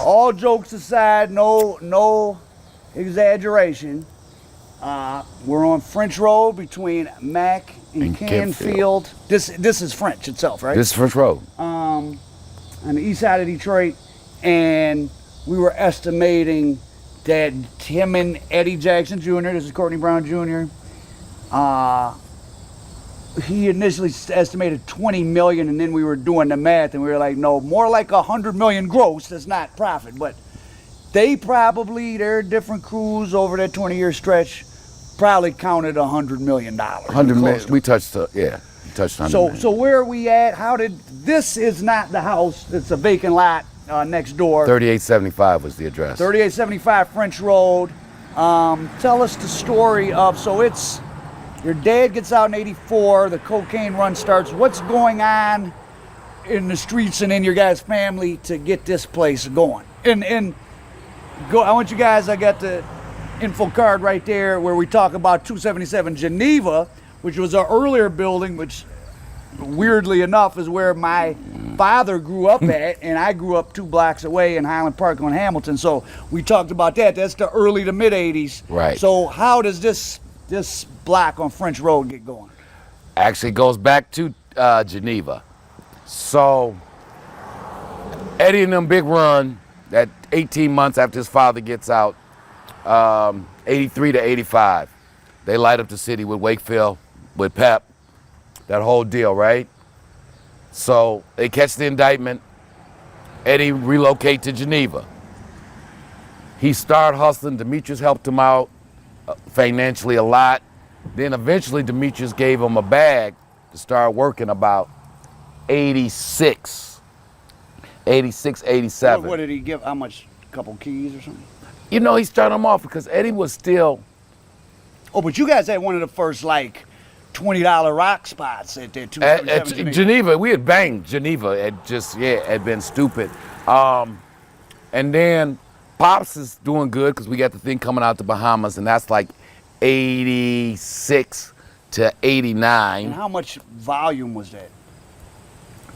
all jokes aside, no exaggeration. We're on French Road between Mack and Canfield. This is French itself, right? This is French Road. On the east side of Detroit, and we were estimating that him and Eddie Jackson Jr., this is Courtney Brown Jr., he initially estimated 20 million, and then we were doing the math, and we were like, no, more like 100 million gross. That's not profit, but they probably, their different crews over that 20-year stretch probably counted $100 million. 100 million. We touched, yeah, touched 100 million. So where are we at? How did this is not the house? It's a vacant lot next door. 3875 was the address. 3875 French Road. Tell us the story of, so it's, your dad gets out in 84, the cocaine run starts. What's going on in the streets and in your guys' family to get this place going? And go, I want you guys, I got the info card right there where we talk about 277 Geneva, which was our earlier building, which weirdly enough is where my father grew up at, and I grew up 2 blocks away in Highland Park on Hamilton. So we talked about that. That's the early to mid 80s. Right. So how does this block on French Road get going? Actually goes back to Geneva. So Eddie and them big run that 18 months after his father gets out, 83 to 85. They light up the city with Wakefield, with Pep, that whole deal, right? So they catch the indictment. Eddie relocate to Geneva. He started hustling. Demetrius helped him out financially a lot. Then eventually Demetrius gave him a bag to start working about 86, 87. What did he give? How much? A couple keys or something? You know, he started him off because Eddie was still... Oh, but you guys had one of the first, like, $20 rock spots at that 277 Geneva. We had banged Geneva. Had been stupid. And then Pops is doing good because we got the thing coming out the Bahamas, and that's like 86 to 89. And how much volume was that?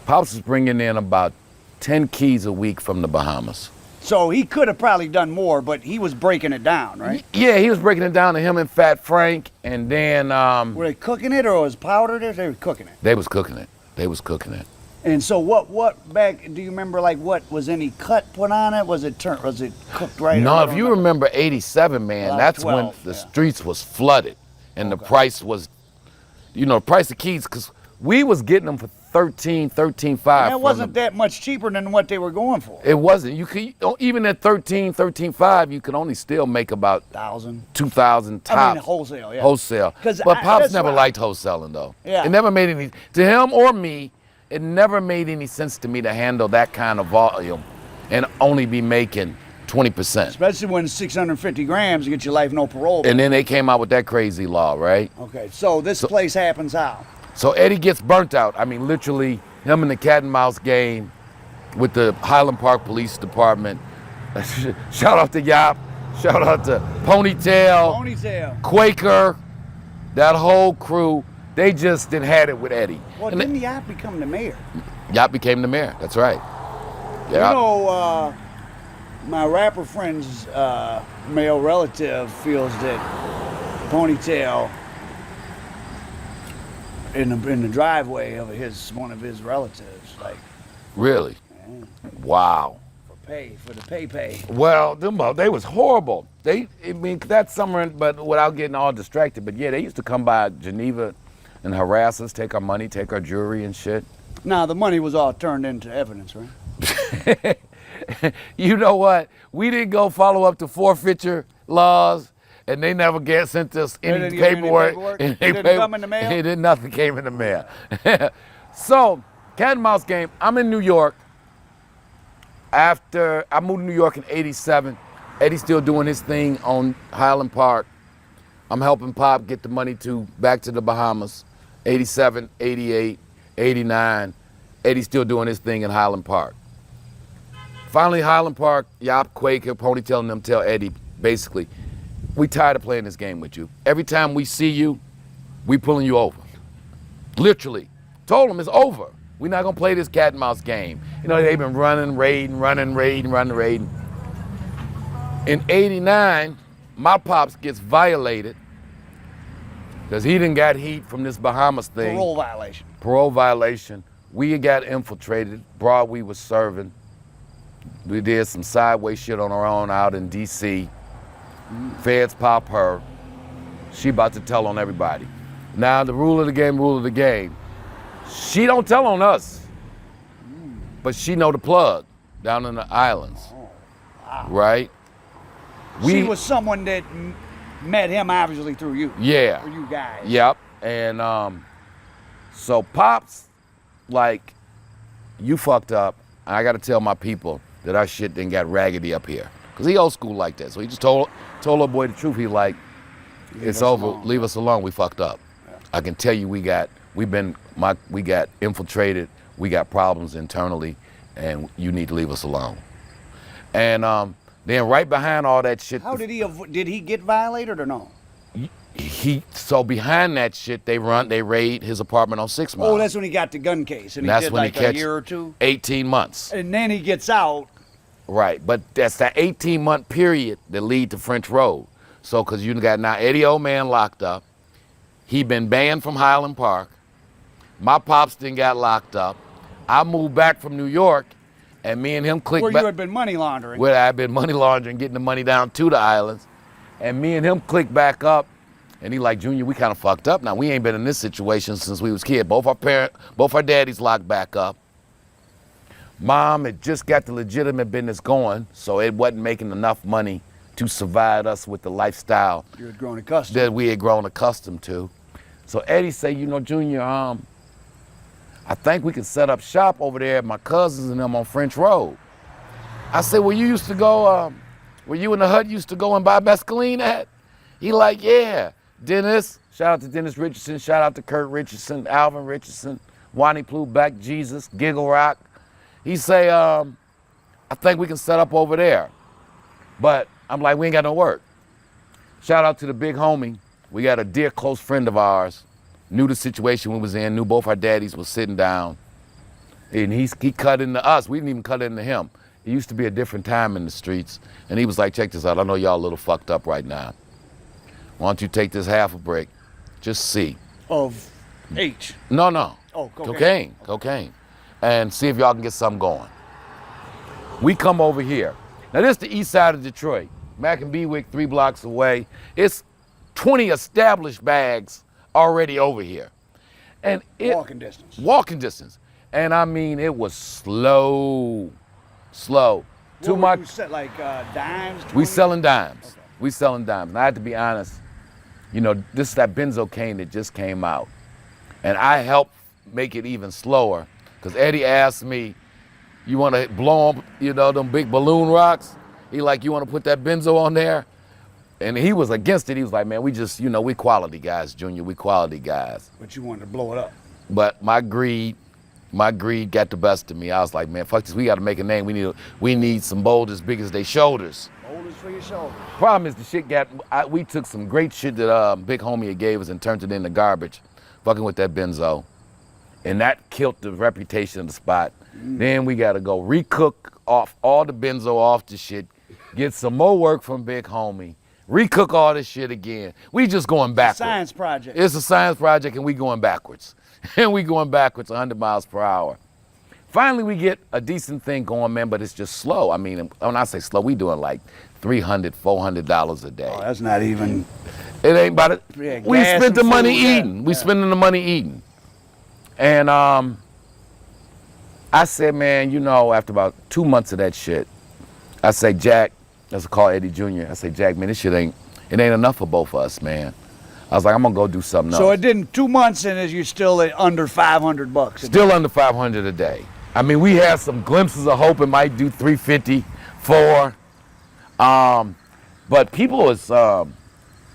Pops is bringing in about 10 keys a week from the Bahamas. So he could have probably done more, but he was breaking it down, right? Yeah, he was breaking it down to him and Fat Frank, and then... were they cooking it, or was powdered it? They were cooking it. They was cooking it. They was cooking it. And so what back, do you remember, like, what, was any cut put on it? Was it cooked right? No, if you remember 87, man, that's 12, when the streets was flooded, and the price was, you know, the price of keys, because we was getting them for $13.5. That wasn't that much cheaper than what they were going for. It wasn't. You could, even at $13.5, you could only still make about 2,000 tops. I mean, wholesale, yeah. Wholesale. But Pops never liked wholesaling, though. Yeah. It never made any, to him or me, it never made any sense to me to handle that kind of volume and only be making 20%. Especially when 650 grams, you get your life no parole. And then they came out with that crazy law, right? Okay, so this place happens how? So Eddie gets burnt out. I mean, literally, him in the cat and mouse game with the Highland Park Police Department. Shout out to Yop. Shout out to Ponytail. Quaker. That whole crew. They just didn't had it with Eddie. Well, didn't Yop become the mayor? Yop became the mayor. That's right. Yep. You know, my rapper friend's male relative feels that Ponytail in the driveway of one of his relatives, like. Really? Yeah. Wow. For the pay. Well, they was horrible. I mean, that summer, but without getting all distracted. But yeah, they used to come by Geneva and harass us, take our money, take our jewelry and shit. Now the money was all turned into evidence, right? You know what? We didn't go follow up the forfeiture laws. And they never sent us any paperwork. It didn't come in the mail? Nothing came in the mail. So, cat and mouse game, I'm in New York. After I moved to New York in 87, Eddie's still doing his thing on Highland Park. I'm helping Pop get the money back to the Bahamas. 87, 88, 89. Eddie's still doing his thing in Highland Park. Finally, Highland Park, Yop, Quaker, Ponytail, and them tell Eddie, basically, we tired of playing this game with you. Every time we see you, we pulling you over. Literally. Told him it's over. We're not gonna play this cat and mouse game. You know, they've been running, raiding. In '89, my pops gets violated because he done got heat from this Bahamas thing. Parole violation. Parole violation. We got infiltrated. Broad we was serving. We did some sideways shit on our own out in D.C. Feds pop her. She about to tell on everybody. Now the rule of the game. She don't tell on us, but she know the plug down in the islands, right? She was someone that met him obviously through you. Yeah. For you guys. Yep. And so Pops, like, you fucked up. I got to tell my people that our shit didn't got raggedy up here. Because he old school like that. So he just told our boy the truth. He like, it's over. Leave us alone. We fucked up. Yeah. I can tell you we got infiltrated. We got problems internally, and you need to leave us alone. And then right behind all that shit. How did he get violated or no? So behind that shit, they raid his apartment on 6 Mile. Oh, that's when he got the gun case, and that's he did when like he a year or two? 18 months. And then he gets out. Right, but that's that 18-month period that lead to French Road. So, because you got now Eddie Old Man locked up. He been banned from Highland Park. My pops then got locked up. I moved back from New York, and me and him clicked back. Where you had been money laundering. Where I had been money laundering, getting the money down to the islands. And me and him clicked back up. And he like, Junior, we kind of fucked up now. We ain't been in this situation since we was kids. Both our daddies locked back up. Mom had just got the legitimate business going, so it wasn't making enough money to survive us with the lifestyle you had grown accustomed. that we had grown accustomed to. So Eddie say, you know, Junior, I think we could set up shop over there at my cousins and them on French Road. I said, well, you used to go, where you and the Hut used to go and buy mescaline at? He like, yeah. Dennis, shout out to Dennis Richardson, shout out to Kurt Richardson, Alvin Richardson, Wani Plu, Back Jesus, Giggle Rock. He say, I think we can set up over there. But I'm like, we ain't got no work. Shout out to the big homie. We got a dear close friend of ours, knew the situation we was in, knew both our daddies was sitting down. And he cut into us. We didn't even cut into him. It used to be a different time in the streets. And he was like, check this out. I know y'all a little fucked up right now. Why don't you take this half a brick? Just see. Of H? No. Oh, cocaine. And see if y'all can get something going. We come over here. Now this is the east side of Detroit. Mack and Bewick 3 blocks away. It's 20 established bags already over here. And walking distance. Walking distance. And I mean, it was slow. Too much. You set like dimes? 20? We selling dimes. Okay. We selling dimes. And I had to be honest, you know, this is that benzocaine that just came out. And I helped make it even slower because Eddie asked me, you want to blow them, you know, them big balloon rocks? He like, you want to put that benzo on there? And he was against it. He was like, man, we just, you know, we quality guys, Junior, we quality guys. But you wanted to blow it up. But my greed got the best of me. I was like, man, fuck this, we got to make a name. We need some boulders big as they shoulders. Boulders for your shoulders. Problem is the shit we took some great shit that big homie had gave us and turned it into garbage, fucking with that benzo. And that killed the reputation of the spot. Then we got to go recook off all the benzo off the shit, get some more work from big homie, recook all this shit again. We just going backwards. Science project. It's a science project and we going backwards. And we going backwards 100 miles per hour. Finally, we get a decent thing going, man, but it's just slow. I mean, when I say slow, we doing like $300, $400 a day. Oh, that's not even. It ain't about it. Yeah, we spent the money food, eating. Yeah. We spending the money eating. And I said, man, you know, after about 2 months of that shit, I say, Jack, that's a call Eddie Jr. I say, Jack, man, this shit ain't enough for both of us, man. I was like, I'm gonna go do something else. So it didn't 2 months in as you're still at under $500. Still under 500 a day. I mean, we had some glimpses of hope it might do 350, 4. But people is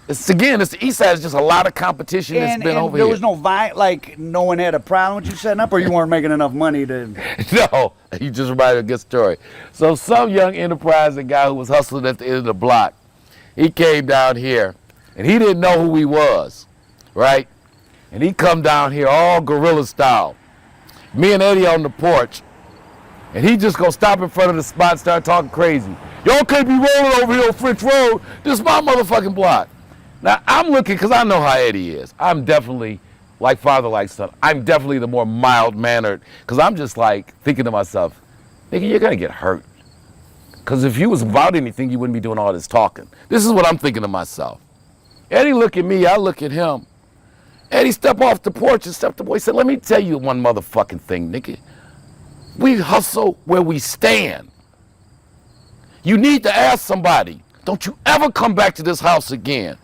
it's the East Side is just a lot of competition that's been over here. There was no no one had a problem with you setting up, or you weren't making enough money to. No, you just reminded me of a good story. So some young enterprising guy who was hustling at the end of the block, he came down here, and he didn't know who he was, right? And he come down here all guerrilla style. Me and Eddie on the porch, And he just gonna stop in front of the spot and start talking crazy. Y'all can't be rolling over here on French Road. This is my motherfucking block. Now, I'm looking, because I know how Eddie is. I'm definitely, like father, like son, I'm definitely the more mild-mannered, because I'm just like thinking to myself, nigga, you're gonna get hurt. Because if you was about anything, you wouldn't be doing all this talking. This is what I'm thinking to myself. Eddie look at me, I look at him. Eddie step off the porch and step the boy. He said, let me tell you one motherfucking thing, nigga. We hustle where we stand. You need to ask somebody, don't you ever come back to this house again.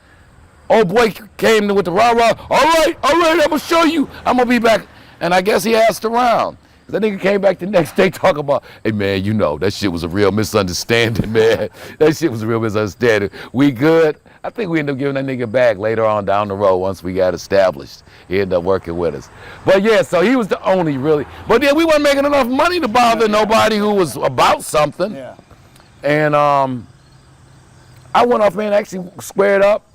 Old boy came with the rah-rah, all right, I'm gonna show you, I'm gonna be back. And I guess he asked around. That nigga came back the next day talking about, hey man, you know, that shit was a real misunderstanding, man. That shit was a real misunderstanding. We good? I think we ended up giving that nigga back later on down the road once we got established. He ended up working with us. But yeah, so he was the only really, but yeah, we weren't making enough money to bother nobody who was about something. Yeah. And I went off, man, actually squared up,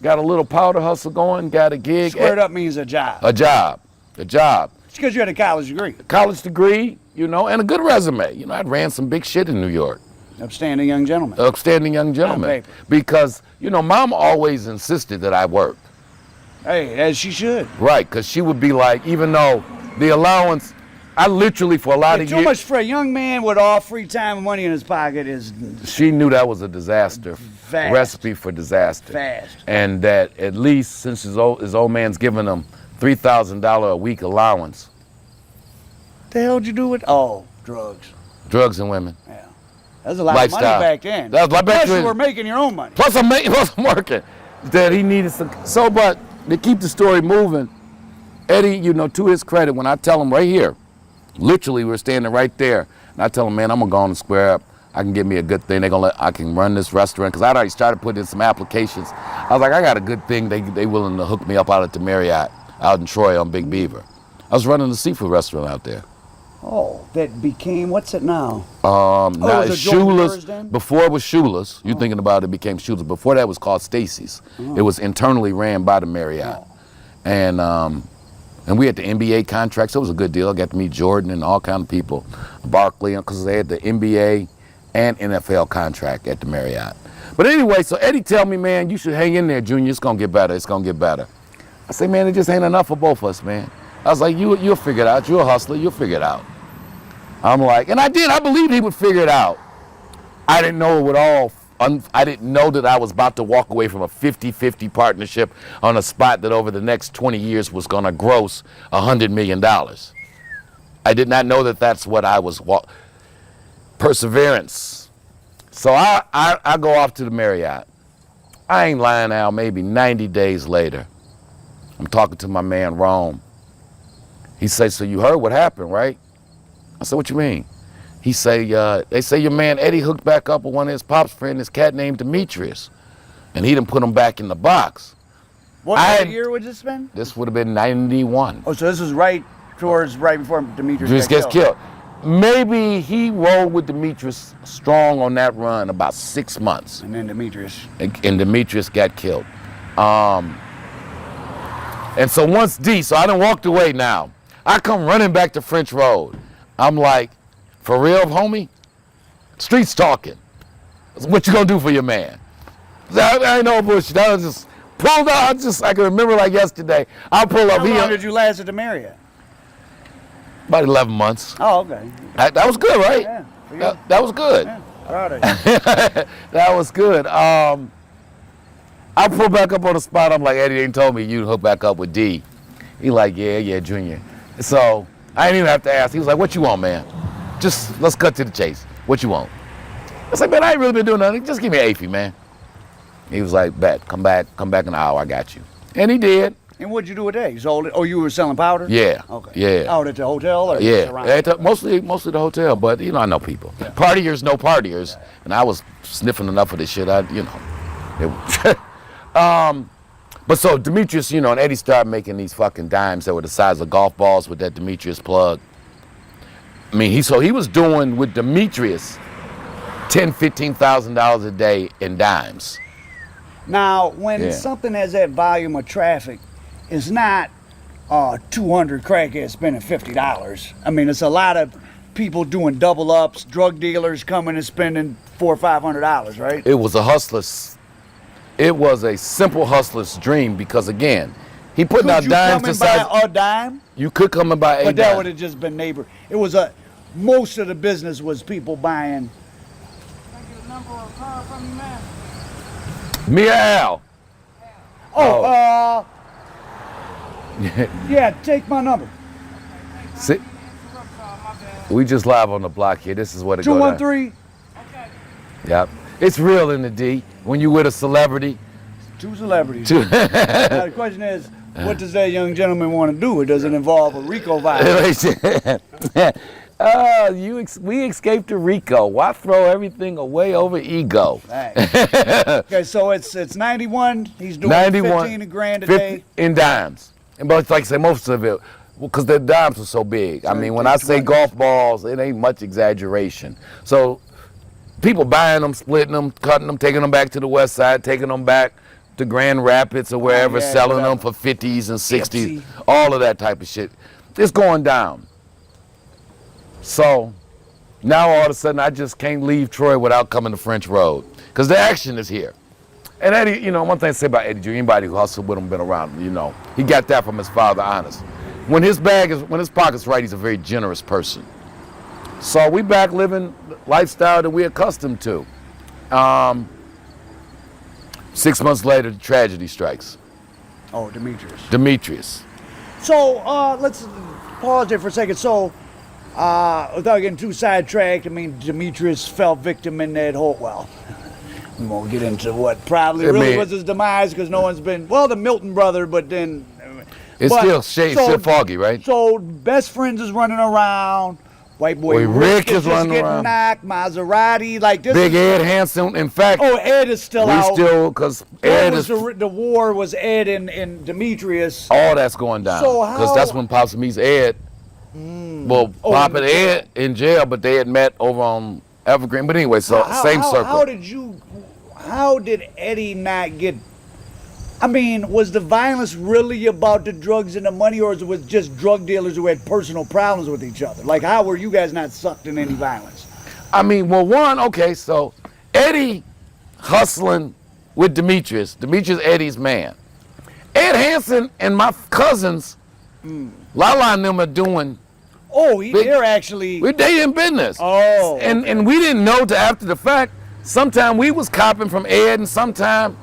got a little powder hustle going, got a gig. Squared up means a job. A job. It's because you had a college degree. College degree, you know, and a good resume. You know, I'd ran some big shit in New York. Upstanding young gentleman. Upstanding young gentleman. Because, you know, Mom always insisted that I work. Hey, as she should. Right, because she would be like, even though the allowance, I literally for a lot of years. Too much for a young man with all free time and money in his pocket is. She knew that was a disaster. Fast. Recipe for disaster. Fast. And that at least since his old man's giving him $3,000 a week allowance. The hell did you do with? Oh, drugs. Drugs and women. Yeah. That's a lot Lifestyle. of money back then. That was Plus you were making your own money. Plus I'm working. That he needed some. So, but to keep the story moving, Eddie, you know, to his credit, when I tell him right here, literally we're standing right there, and I tell him, man, I'm gonna go on the square up. I can get me a good thing. I can run this restaurant, because I'd already started putting in some applications. I was like, I got a good thing. They willing to hook me up out at the Marriott out in Troy on Big Beaver. I was running the seafood restaurant out there. Oh, that became, what's it now? Now it's Shula's. Before it was Shula's. You're thinking about it became Shula's. Before that it was called Stacy's. It was internally ran by the Marriott. And we had the NBA contract, so it was a good deal. I got to meet Jordan and all kind of people. Barkley, because they had the NBA and NFL contract at the Marriott. But anyway, so Eddie tell me, man, you should hang in there, Junior. It's going to get better. It's going to get better. I say, man, it just ain't enough for both of us, man. I was like, you'll figure it out. You're a hustler. You'll figure it out. I'm like, and I did. I believed he would figure it out. I didn't know it would all. I didn't know that I was about to walk away from a 50-50 partnership on a spot that over the next 20 years was going to gross $100 million. I did not know that that's what I was. Perseverance. So I go off to the Marriott. I ain't lying, Al. Maybe 90 days later, I'm talking to my man Rome. He say, so you heard what happened, right? I said, what you mean? He say, they say your man Eddie hooked back up with one of his pop's friend, this cat named Demetrius. And he done put him back in the box. What year would this been? This would have been 91. Oh, so this was right before Demetrius gets killed. Maybe he rolled with Demetrius strong on that run about 6 months. And then Demetrius. And Demetrius got killed. And so once so I done walked away now. I come running back to French Road. I'm like, for real, homie? Streets talking. What you gonna do for your man? I ain't no bullshit. I was just pulled out. I can remember like yesterday. I'll pull up. How long did you last at the Marriott? About 11 months. Oh, okay. That was good, right? Yeah. That was good. Yeah, proud of you. That was good. I pull back up on the spot. I'm like, Eddie ain't told me you'd hook back up with D. He like, yeah, Junior. So I didn't even have to ask. He was like, what you want, man? Just let's cut to the chase. What you want? I was like, man, I ain't really been doing nothing. Just give me an AFI, man. He was like, bet, come back in an hour, I got you. And he did. And what'd you do with that? You sold it? Oh, you were selling powder? Yeah. Okay. Yeah. Out at the hotel or mostly the hotel, but you know, I know people. Yeah. Partiers know partiers. Yeah. And I was sniffing enough of this shit, But so Demetrius, you know, and Eddie started making these fucking dimes that were the size of golf balls with that Demetrius plug. I mean, he was doing with Demetrius $10,000-$15,000 a day in dimes. Now, when something has that volume of traffic, it's not 200 crackheads spending $50. I mean, it's a lot of people doing double ups, drug dealers coming and spending $400 or $500, right? It was a hustler's. It was a simple hustler's dream because again, he putting out dimes to inside. buy a dime? You could come and buy a But that dime. would have just been neighbor. It was most of the business was people buying. Can I get a number or a card from you, man? Me or Al? Yeah, take my number. See, we just live on the block here. This is what it goes down. 213. Okay. Yep. It's real in the D. When you with a celebrity. Two celebrities. Now the question is, what does that young gentleman want to do? It doesn't involve a RICO violation. We escaped to Rico. Why throw everything away over ego? Right. Okay, so it's 91. He's doing 15 grand a 50 day. in dimes. And but like I say, most of it, because the dimes are so big. I mean, when I say golf balls, it ain't much exaggeration. So people buying them, splitting them, cutting them, taking them back to the west side, taking them back to Grand Rapids or wherever, yeah, selling whatever. them for 50s and 60s, Gypsy. all of that type of shit. It's going down. So now all of a sudden I just can't leave Troy without coming to French Road because the action is here. And Eddie, you know, one thing I say about Eddie Jr., anybody who hustled with him, been around him, you know, he got that from his father, honest. When his pocket's right, he's a very generous person. So we back living the lifestyle that we're accustomed to. 6 months later, the tragedy strikes. Oh, Demetrius. Demetrius. So let's pause there for a second. So without getting too sidetracked, I mean, Demetrius fell victim in that whole, well, we won't get into what probably really was his demise because no one's been, well, the Milton brother, but then. It's still foggy, right? So best friends is running around. White boy Rick is running getting around. Knocked. Maserati, like this. Big Ed Hansen. In fact, Ed is still out. Because Ed is. The war was Ed and Demetrius. All that's going down. So Because that's when Pops meets Ed. Well, Pop and Ed in jail, but they had met over on Evergreen. But anyway, so same circle. How did Eddie not get? I mean, was the violence really about the drugs and the money, or was it just drug dealers who had personal problems with each other? Like, how were you guys not sucked in any violence? I mean, well, so Eddie hustling with Demetrius. Demetrius Eddie's man. Ed Hansen and my cousins, Lala and them are doing. They're actually. They in business. Oh. And we didn't know till after the fact. Sometime we was copping from Ed, and sometime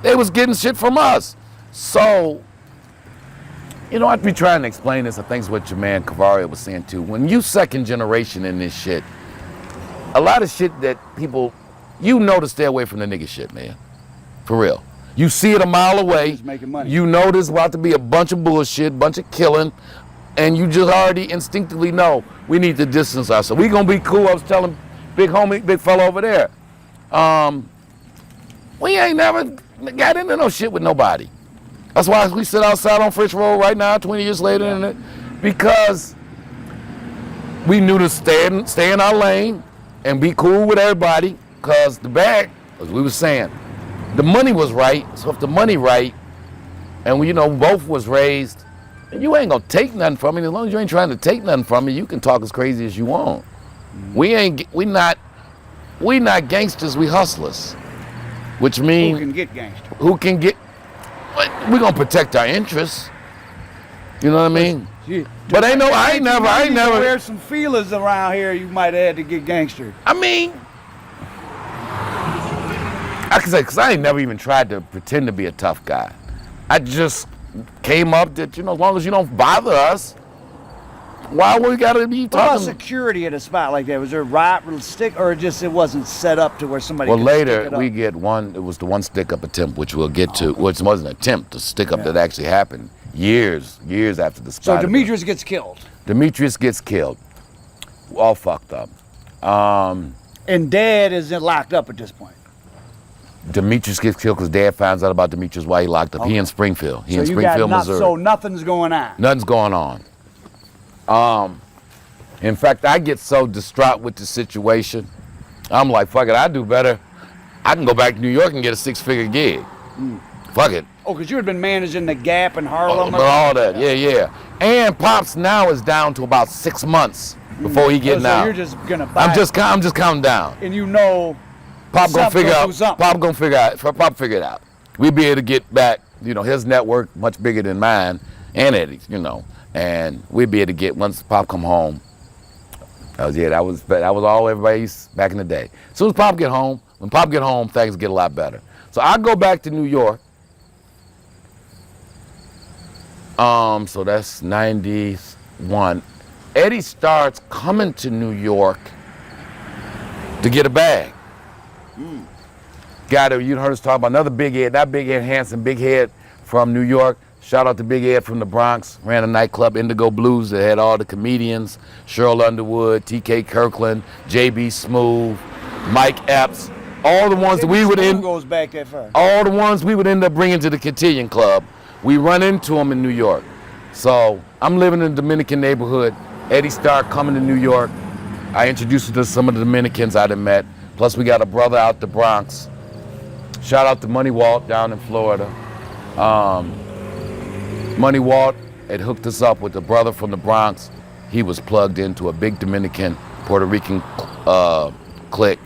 they was getting shit from us. So, you know, I'd be trying to explain this. I think it's what your man Cavario was saying too. When you second generation in this shit, a lot of shit that people, you know to stay away from the nigga shit, man. For real. You see it a mile away. He's making money. You know there's about to be a bunch of bullshit, bunch of killing, and you just already instinctively know we need to distance ourselves. We gonna be cool. I was telling big homie, big fella over there. We ain't never got into no shit with nobody. That's why we sit outside on French Road right now, 20 years later, because we knew to stay in our lane and be cool with everybody. Because the bag, as we were saying, the money was right. So if the money right, and we, you know, both was raised, and you ain't gonna take nothing from me. As long as you ain't trying to take nothing from me, you can talk as crazy as you want. We not gangsters. We hustlers. Which means who can get gangster? We're gonna protect our interests. You know what I mean? But I ain't never There's some feelers around here you might have had to get gangster. I mean, I can say, because I ain't never even tried to pretend to be a tough guy. I just came up that, you know, as long as you don't bother us, why we gotta be talking? What about security at a spot like that? Was there a rod stick, or just it wasn't set up to where somebody Well, could later stick it up? we get one, it was the one stick-up attempt, which we'll get to, which wasn't an attempt, the stick-up that actually happened years after the spot. So Demetrius gets killed. Demetrius gets killed. All fucked up. And Dad is locked up at this point. Demetrius gets killed because Dad finds out about Demetrius while he locked up. He in Springfield. He in Springfield, Missouri. So nothing's going on. Nothing's going on. In fact, I get so distraught with the situation. I'm like, fuck it, I do better. I can go back to New York and get a 6-figure gig. Fuck it. Oh, because you had been managing the Gap in Harlem. But all that, yeah. And Pops now is down to about 6 months before he getting so out. you're just gonna buy I'm just counting down. and you know Pop gonna something figure gonna out. do something. Pop gonna figure out. Pop figure it out. We'd be able to get back. You know, his network much bigger than mine and Eddie's. You know, and we'd be able to get once Pop come home. That was all everybody used back in the day. As soon as Pop get home, when Pop get home, things get a lot better. So I go back to New York. So that's 91. Eddie starts coming to New York to get a bag. Guy that you heard us talk about, another big Ed, not Big Ed Hansen, Big Head from New York. Shout out to Big Ed from the Bronx. Ran a nightclub, Indigo Blues, that had all the comedians, Cheryl Underwood, T.K. Kirkland, J.B. Smooth, Mike Epps, all the ones that we would goes back that far. all the ones we would end up bringing to the Cotillion Club. We run into them in New York. So I'm living in the Dominican neighborhood. Eddie started coming to New York. I introduced him to some of the Dominicans I'd have met. Plus we got a brother out the Bronx. Shout out to Money Walt down in Florida. Money Walt had hooked us up with a brother from the Bronx. He was plugged into a big Dominican, Puerto Rican clique.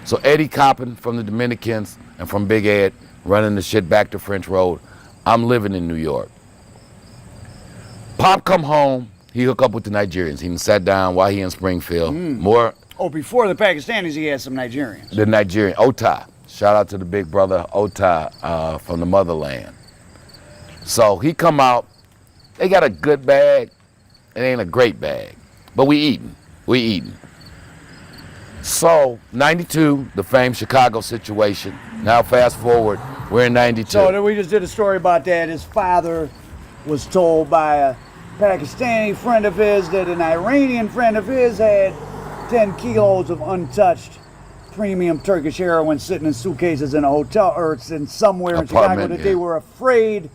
So Eddie copping from the Dominicans and from Big Ed, running the shit back to French Road. I'm living in New York. Pop come home, he hook up with the Nigerians. He sat down while he in Springfield. More Oh, before the Pakistanis, he had some Nigerians. the Nigerian, Ota. Shout out to the big brother Ota from the motherland. So he come out, they got a good bag. It ain't a great bag, but we eating. So 92, the famed Chicago situation. Now fast forward, we're in 92. So we just did a story about that. His father was told by a Pakistani friend of his that an Iranian friend of his had 10 kilos of untouched premium Turkish heroin sitting in suitcases in a hotel or it's in somewhere in Chicago Apartment, that they were afraid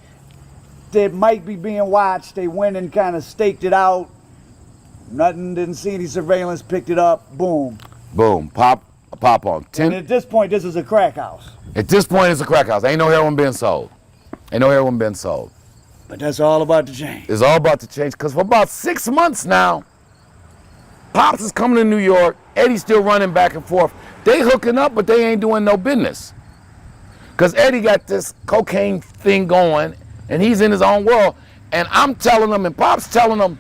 that might be being watched. They went and kind of staked it out. Nothing, didn't see any surveillance, picked it up, boom. Boom, pop on. And at this point, this is a crack house. At this point, it's a crack house. Ain't no heroin being sold. But that's all about to change. It's all about to change because for about 6 months now, Pops is coming to New York. Eddie's still running back and forth. They hooking up, but they ain't doing no business. Because Eddie got this cocaine thing going, and he's in his own world. And I'm telling him, and Pop's telling him,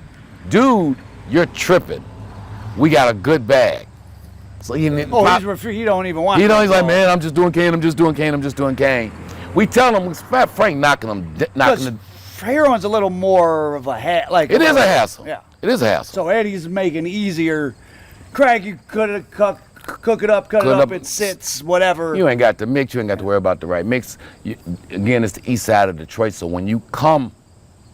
dude, you're tripping. We got a good bag. So he don't even want He's like, man, I'm just doing cane. We tell him, Frank knocking the... Heroin's a little more of a It is a hassle. Yeah. It is a hassle. So Eddie's making easier. Crack, you cook it up, cut it up, it sits, whatever. You ain't got to mix, you ain't got to worry about the right mix. Again, it's the east side of Detroit, so when you come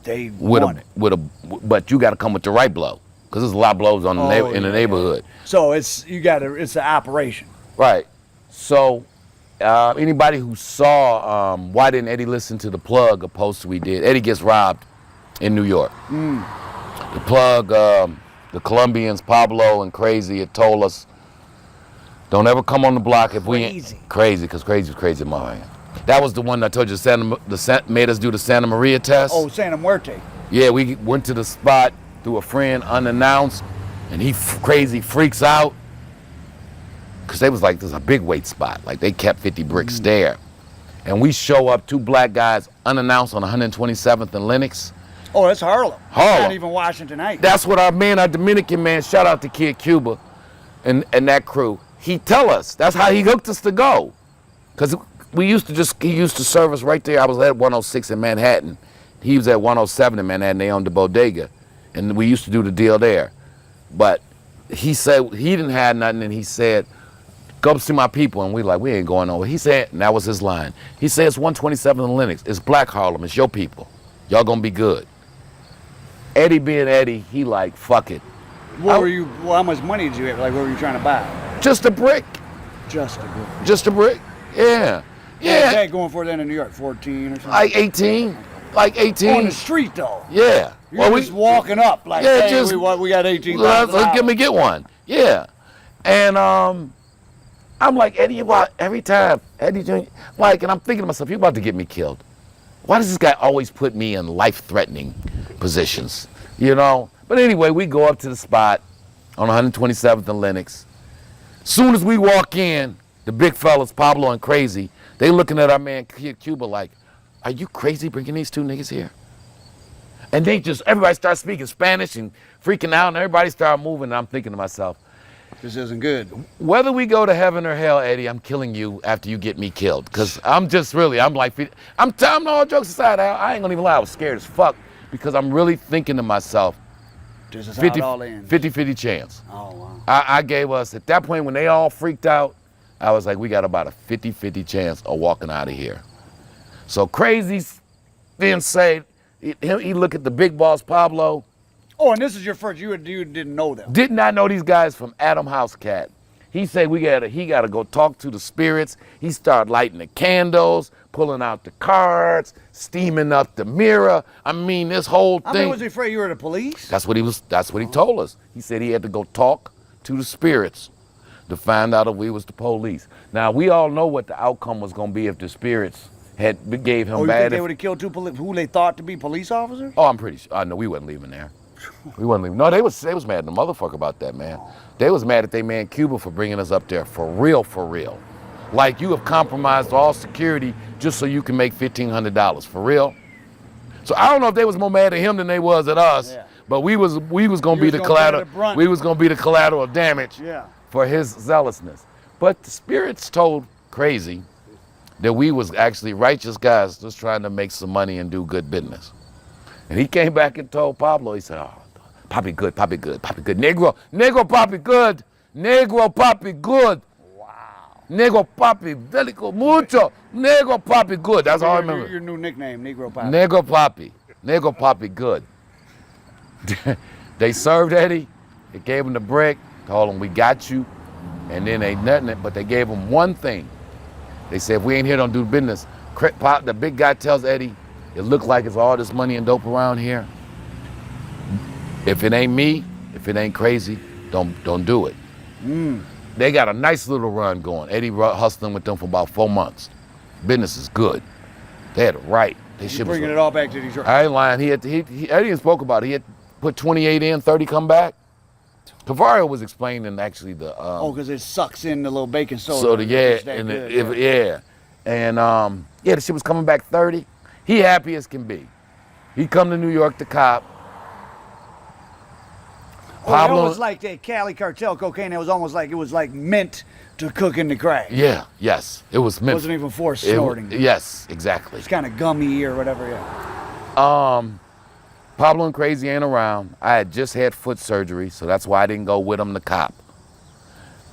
they but you got to come with the right blow, because there's a lot of blows in the neighborhood. So it's an operation. Right. So anybody who saw Why Didn't Eddie Listen to the Plug, a post we did, Eddie gets robbed in New York. The Plug, the Colombians, Pablo and Crazy, had told us, don't ever come on the block if we ain't crazy, because Crazy's crazy, man. That was the one that I told you made us do the Santa Maria test. Oh, Santa Muerte. Yeah, we went to the spot through a friend unannounced, and Crazy freaks out. Because they was like, this is a big weight spot. Like, they kept 50 bricks there. And we show up, 2 black guys, unannounced on 127th and Lenox. Oh, that's Harlem. Harlem. Not even Washington Heights. That's what our Dominican man, shout out to Kid Cuba and that crew. He tell us, that's how he hooked us to go. Because he used to serve us right there. I was at 106 in Manhattan. He was at 107 in Manhattan. They owned the bodega. And we used to do the deal there. But he said he didn't have nothing, and he said, go up see my people. And we like, we ain't going over. He said, and that was his line. He said, it's 127 in Lenox. It's Black Harlem. It's your people. Y'all gonna be good. Eddie being Eddie, he like, fuck it. How much money did you have? Like, what were you trying to buy? Just a brick. Just a brick. Just a brick. Yeah. What was that going for then in New York? 14 or something? Like 18. Like 18. On the street though. Yeah. You're just walking up like, yeah, hey, we got 18,000. Let me get one. Yeah. And I'm like, Eddie, every time, Eddie Jr., like, and I'm thinking to myself, you're about to get me killed. Why does this guy always put me in life-threatening positions, you know? But anyway, we go up to the spot. on 127th and Lenox. Soon as we walk in, the big fellas, Pablo and Crazy, they looking at our man Cuba like, are you crazy bringing these two niggas here? And everybody starts speaking Spanish and freaking out, and everybody started moving, and I'm thinking to myself, This isn't good. whether we go to heaven or hell, Eddie, I'm killing you after you get me killed. Because I'm all jokes aside, I ain't gonna even lie, I was scared as fuck because I'm really thinking to myself, This is how it all ends. 50-50 chance. Oh, wow. I gave us, at that point when they all freaked out, I was like, we got about a 50-50 chance of walking out of here. So Crazy then said, he looked at the big boss, Pablo. Oh, and this is your first, you didn't know them. Did not know these guys from Adam House Cat. He said he gotta go talk to the spirits. He started lighting the candles, pulling out the cards, steaming up the mirror. I mean, this whole thing. I mean, was he afraid you were the police? That's what he told us. He said he had to go talk to the spirits to find out if we was the police. Now, we all know what the outcome was gonna be if the spirits gave him Oh, you bad. think they would have killed two who they thought to be police officers? Oh, I'm pretty sure. I know we wasn't leaving there. We wasn't leaving. No, they was mad at the motherfucker about that, man. They was mad at their man Cuba for bringing us up there for real, for real. Like you have compromised all security just so you can make $1,500 for real. So I don't know if they was more mad at him than they was at us, Yeah. but we was gonna be the collateral. We was gonna be the collateral damage for his zealousness. But the spirits told Crazy that we was actually righteous guys just trying to make some money and do good business. And he came back and told Pablo, he said, oh, Papi good, Papi good, Papi good. Negro Papi good, Negro Papi good. Wow. Negro Papi, very good, mucho. Negro Papi good, that's all I remember. Your new nickname, Negro Papi. Negro Papi good. They served Eddie, they gave him the brick, told him we got you, and then ain't nothing, but they gave him one thing. They said, if we ain't here, don't do business. The big guy tells Eddie, it looked like it's all this money and dope around here. If it ain't me, if it ain't Crazy, don't do it. They got a nice little run going. Eddie hustling with them for about 4 months. Business is good. They had it right. He's bringing it all back to Detroit. I ain't lying. Eddie spoke about it. He had put 28 in, 30 come back. Tavario was explaining actually the. Because it sucks in the little baking soda. And the shit was coming back 30. He happy as can be. He come to New York to cop. Pablo, it was like that Cali cartel cocaine. It was almost like mint to cook in the crack. Yeah, yes, it was mint. It wasn't even for snorting. Yes, exactly. It's kind of gummy or whatever. Yeah. Pablo and Crazy ain't around. I had just had foot surgery, so that's why I didn't go with him to cop.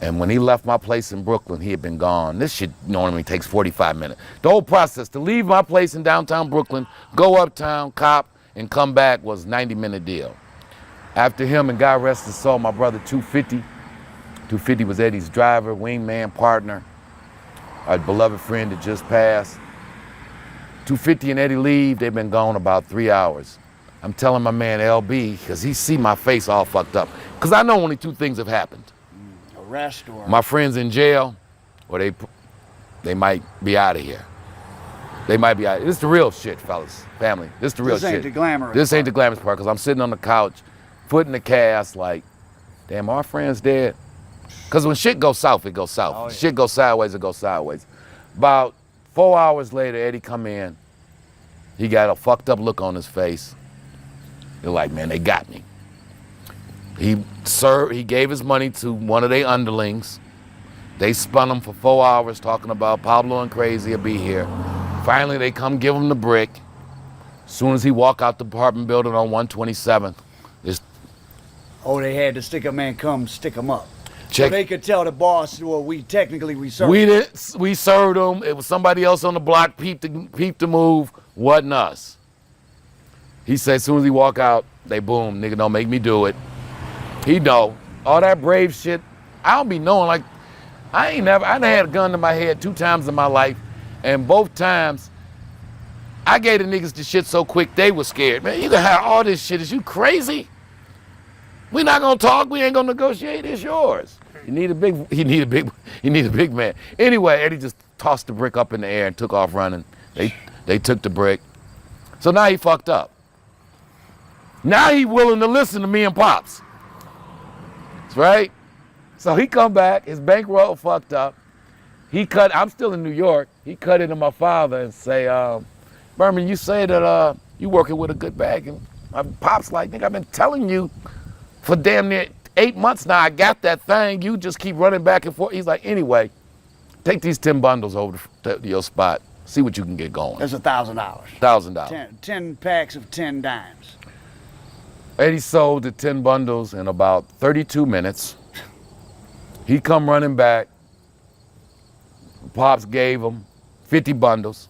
And when he left my place in Brooklyn, he had been gone. This shit normally takes 45 minutes. The whole process to leave my place in downtown Brooklyn, go uptown, cop, and come back was a 90-minute deal. After him, and God rest his soul, my brother 250. 250 was Eddie's driver, wingman, partner, our beloved friend that just passed. 250 and Eddie leave, they've been gone about 3 hours. I'm telling my man LB, because he see my face all fucked up, because I know only two things have happened. Arrest or my friends in jail, or they might be out of here. They might be out. This is the real shit, fellas, family. This is the real shit. This ain't the glamorous This ain't the glamorous part, because I'm sitting on the couch, foot in the cast, like, damn, our friend's dead. Because when shit goes south, it goes south. Oh, yeah. Shit goes sideways, it goes sideways. About 4 hours later, Eddie come in. He got a fucked up look on his face. They're like, man, they got me. He gave his money to one of their underlings. They spun him for 4 hours talking about Pablo and Crazy will be here. Finally, they come give him the brick. As soon as he walk out the apartment building on 127th, they had to stick him up. Check. So they could tell the boss, well, we served We served him. It was somebody else on the block, peeped the move, wasn't us. He said as soon as he walk out, they boom, nigga, don't make me do it. He know. All that brave shit, I don't be knowing, like, I done had a gun to my head 2 times in my life, and both times, I gave the niggas the shit so quick, they was scared. Man, you can have all this shit, is you crazy? We not gonna talk, we ain't gonna negotiate, it's yours. You need a big man. Anyway, Eddie just tossed the brick up in the air and took off running. They took the brick. So now he fucked up. Now he willing to listen to me and Pops. right? So he come back, his bankroll fucked up. I'm still in New York. He cut into my father and say, Berman, you say that you working with a good bag. And my pop's like, nigga, I've been telling you for damn near 8 months now, I got that thing. You just keep running back and forth. He's like, anyway, take these 10 bundles over to your spot. See what you can get going. That's $1,000. $1,000. 10 packs of 10 dimes. Eddie sold the 10 bundles in about 32 minutes. He come running back. Pops gave him 50 bundles.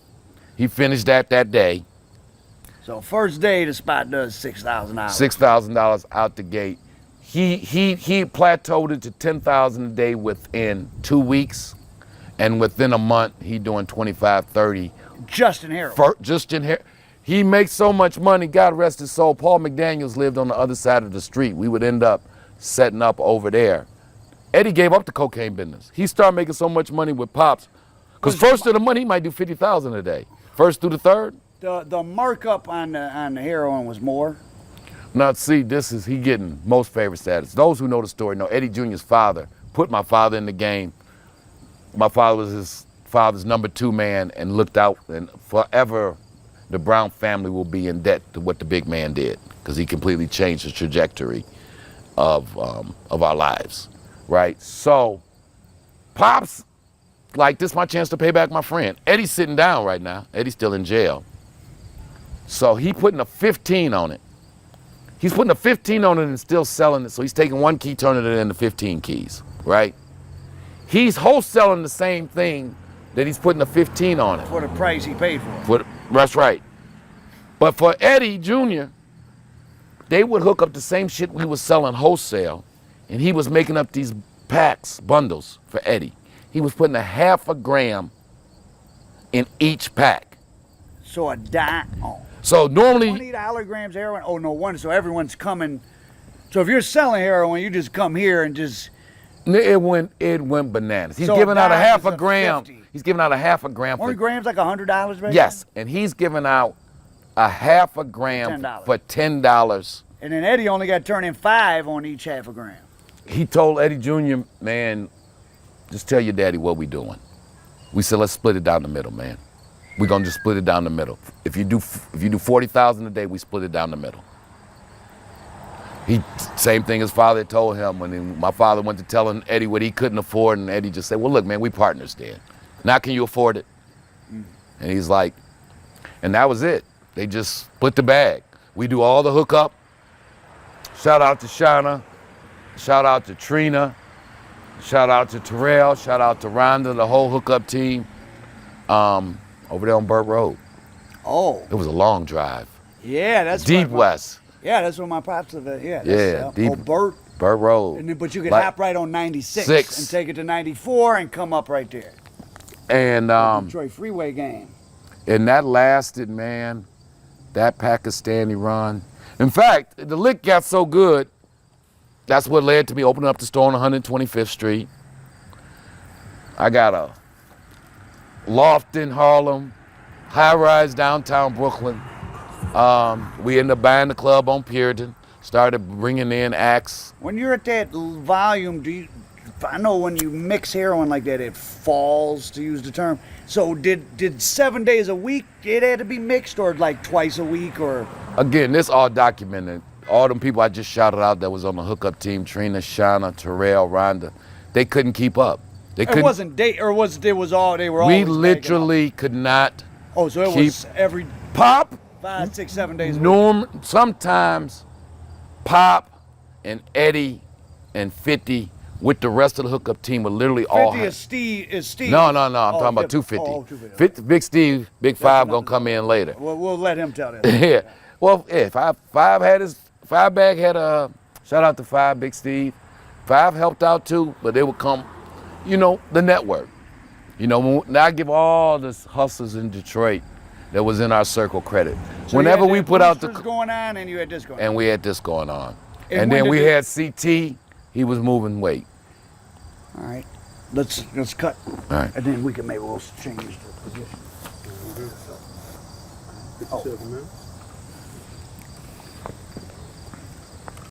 He finished that day. So first day the spot does $6,000. $6,000 out the gate. He plateaued it to $10,000 a day within 2 weeks, and within a month he doing 25, 30. Just in heroin. He makes so much money. God rest his soul. Paul McDaniels lived on the other side of the street. We would end up setting up over there. Eddie gave up the cocaine business. He started making so much money with Pops, because first of the month he might do 50,000 a day. First through the third. The markup on the heroin was more. Now see, he getting most favorite status. Those who know the story know Eddie Jr.'s father put my father in the game. My father was his father's number 2 man and looked out, and forever the Brown family will be in debt to what the big man did, because he completely changed the trajectory of our lives, right? So Pops, like, this is my chance to pay back my friend. Eddie's sitting down right now. Eddie's still in jail. So he putting a 15 on it. He's putting a 15 on it and still selling it. So he's taking 1 key, turning it into 15 keys, right? He's wholesaling the same thing that he's putting a 15 on it. For the price he paid for it. That's right. But for Eddie Jr., they would hook up the same shit we was selling wholesale, and he was making up these packs, bundles for Eddie. He was putting 0.5 gram in each pack. So a dime. Oh. So normally $20 grams of heroin. Oh, no wonder. So everyone's coming. So if you're selling heroin, you just come here and just. It went bananas. He's So giving out a dime is 0.5 gram. 50. He's giving out a 0.5 gram. 1 gram's like $100 right Yes, and he's giving out a 0.5 gram for $10. And then Eddie only got to turn in 5 on each 0.5 gram. He told Eddie Jr., man, just tell your daddy what we doing. We said, let's split it down the middle, man. We're gonna just split it down the middle. If you do 40,000 a day, we split it down the middle. Same thing his father told him when my father went to telling Eddie what he couldn't afford, and Eddie just said, well, look, man, we partners then. Now can you afford it? And he's like, and that was it. They just split the bag. We do all the hookup. Shout out to Shauna. Shout out to Trina. Shout out to Terrell. Shout out to Rhonda, the whole hookup team. Over there on Burt Road. Oh. It was a long drive. Yeah, that's Deep West. Yeah, that's where my pops live at. Yeah. Yeah, deep. Burt Road. And then, but you could hop right on 96 and take it to 94 and come up right there. And Detroit Freeway game. And that lasted, man, that Pakistani run. In fact, the lick got so good, that's what led to me opening up the store on 125th Street. I got a loft in Harlem, high-rise downtown Brooklyn. We ended up buying the club on Puritan, started bringing in acts. When you're at that volume, I know when you mix heroin like that, it falls, to use the term. So did 7 days a week, it had to be mixed, or like twice a week, or? Again, this all documented. All them people I just shouted out that was on the hookup team, Trina, Shauna, Terrell, Rhonda, they couldn't keep up. They couldn't. It wasn't they were all. We literally could not. Oh, so it was every Pop 5, 6, 7 days a week. Sometimes Pop and Eddie and 50 with the rest of the hookup team were literally 50 all. 50 is Steve. No, I'm talking about 250. Oh, 250. Big Steve, Big Five gonna come in later. We'll let him tell that. Yeah. Well, if Five Bag had a shout out to Five, Big Steve. Five helped out too, but they would come, the network. Now I give all the hustlers in Detroit that was in our circle credit. So whenever we put out the going on, and you had this going on. And we had this going on. And then we had CT, he was moving weight. All right. Let's cut. All right. And then we'll change the position. Oh.